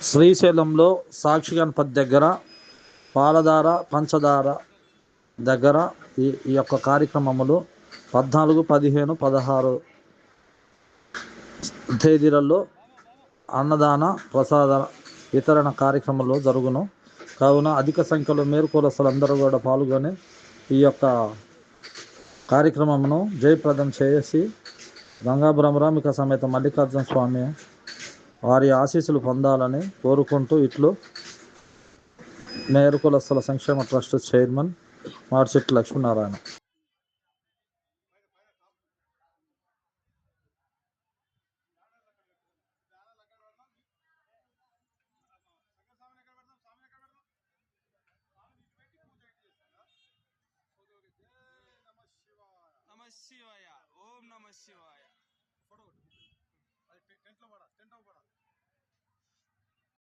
శ్రీశైలంలో సాక్షి గణపతి దగ్గర పాలధార పంచదార దగ్గర ఈ యొక్క కార్యక్రమములు 14, 15, 16 తేదీలలో అన్నదాన ప్రసాద వితరణ కార్యక్రమంలో జరుగును. కావున అధిక సంఖ్యలో మేలుకులస్తులందరూ కూడా పాల్గొని ఈ యొక్క కార్యక్రమమును జయప్రదం చేసి గంగా బ్రహ్మరాంబిక సమేత మల్లికార్జున స్వామి వారి ఆశీస్సులు పొందాలని కోరుకుంటూ ఇట్లు మేలుకులస్తుల సంక్షేమ ట్రస్ట్ చైర్మన్ మార్చెట్టి లక్ష్మీనారాయణ. నమ శివాయ. ఓం నమ శివాయ.